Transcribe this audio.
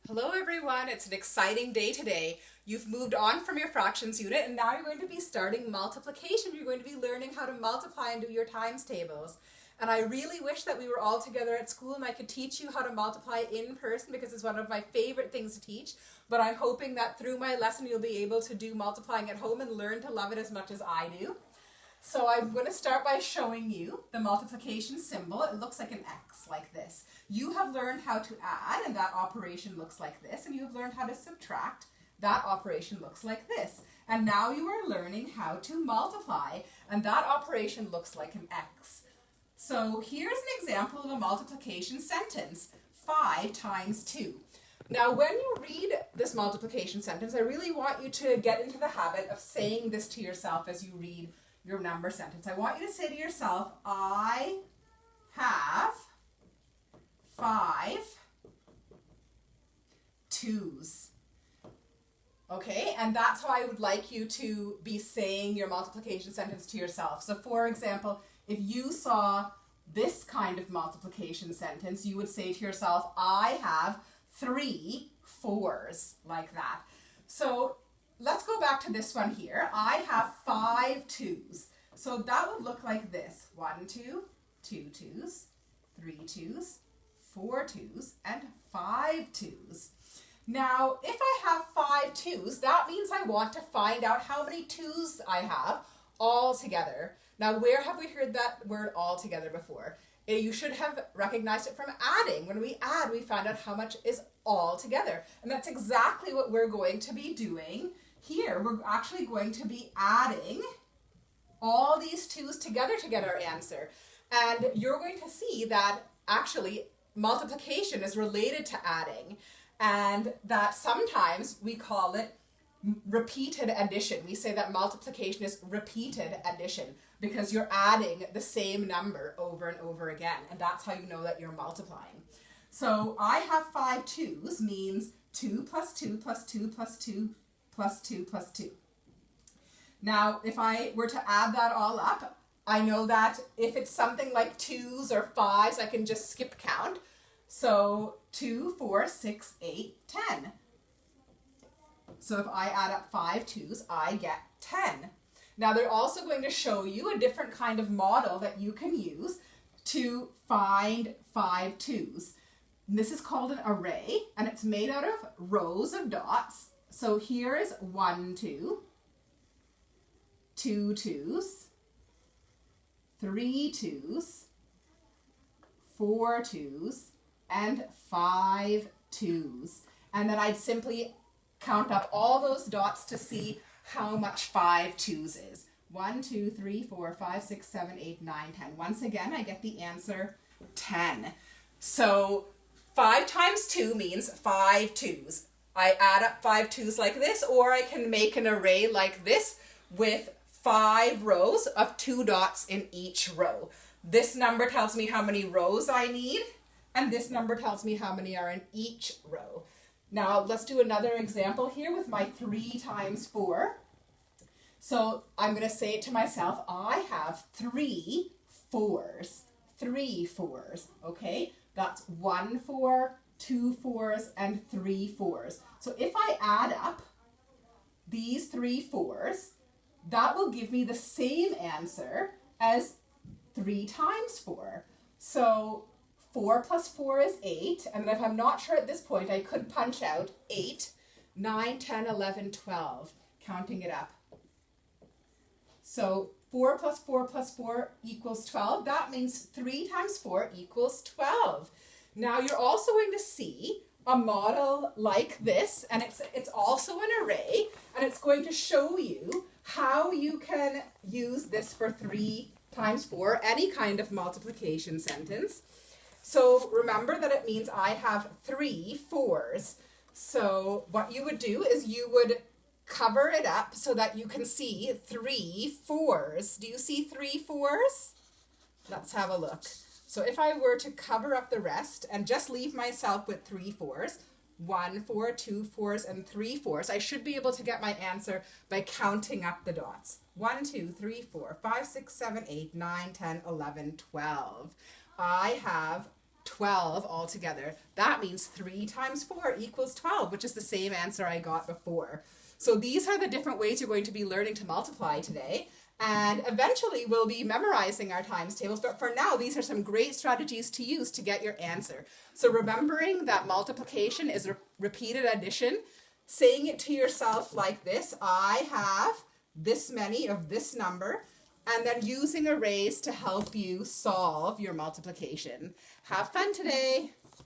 Hello everyone, it's an exciting day today. You've moved on from your fractions unit and now you're going to be starting multiplication. You're going to be learning how to multiply and do your times tables. And I really wish that we were all together at school and I could teach you how to multiply in person because it's one of my favorite things to teach. But I'm hoping that through my lesson you'll be able to do multiplying at home and learn to love it as much as I do. So I'm going to start by showing you the multiplication symbol. It looks like an X, like this. You have learned how to add, and that operation looks like this. And you've learned how to subtract. That operation looks like this. And now you are learning how to multiply, and that operation looks like an X. So here's an example of a multiplication sentence. 5 times 2. Now when you read this multiplication sentence, I really want you to get into the habit of saying this to yourself as you read your number sentence. I want you to say to yourself, I have 5 twos. Okay, and that's how I would like you to be saying your multiplication sentence to yourself. So for example, if you saw this kind of multiplication sentence, you would say to yourself, I have 3 4s, like that. So let's go back to this one here. I have 5 twos. So that would look like this. 1 2, 2 twos, 3 twos, 4 twos, and 5 twos. Now, if I have 5 twos, that means I want to find out how many twos I have all together. Now, where have we heard that word all together before? You should have recognized it from adding. When we add, we find out how much is all together. And that's exactly what we're going to be doing here. We're actually going to be adding all these twos together to get our answer. And you're going to see that actually multiplication is related to adding, and that sometimes we call it repeated addition. We say that multiplication is repeated addition because you're adding the same number over and over again, and that's how you know that you're multiplying. So I have 5 twos means 2 plus 2 plus 2 plus 2 plus 2 plus 2. Now, if I were to add that all up, I know that if it's something like 2s or 5s, I can just skip count. So 2, 4, 6, 8, 10. So if I add up 5 twos, I get 10. Now they're also going to show you a different kind of model that you can use to find 5 twos. This is called an array, and it's made out of rows of dots. So here is 1 2, 2 twos, 3 twos, 4 twos, and 5 twos. And then I'd simply count up all those dots to see how much 5 twos is. 1 2 3 4 5 6 7 8 9 10. Once again, I get the answer 10. So 5 times 2 means 5 twos. I add up 5 twos like this, or I can make an array like this with 5 rows of 2 dots in each row. This number tells me how many rows I need, and this number tells me how many are in each row. Now let's do another example here with my 3 times 4. So I'm going to say it to myself, I have 3 4s. 3 4s, okay? That's 1 4, 2 4s, and 3 4s. So if I add up these 3 4s, that will give me the same answer as 3 times 4. So 4 plus 4 is 8, and if I'm not sure at this point, I could punch out 8, 9, 10, 11, 12, counting it up. So 4 plus 4 plus 4 equals 12. That means 3 times 4 equals 12. Now you're also going to see a model like this, and it's also an array, and it's going to show you how you can use this for 3 times 4, any kind of multiplication sentence. So remember that it means I have 3 4s. So what you would do is you would cover it up so that you can see 3 4s. Do you see 3 4s? Let's have a look. So if I were to cover up the rest and just leave myself with 3 4s, 1 4, 2 4s, and 3 4s, I should be able to get my answer by counting up the dots. 1 2 3 4 5 6 7 8 9 10 11 12. I have 12 altogether. That means 3 times 4 equals 12, which is the same answer I got before. So these are the different ways you're going to be learning to multiply today. And eventually we'll be memorizing our times tables, but for now, these are some great strategies to use to get your answer. So remembering that multiplication is repeated addition, saying it to yourself like this: I have this many of this number, and then using arrays to help you solve your multiplication. Have fun today.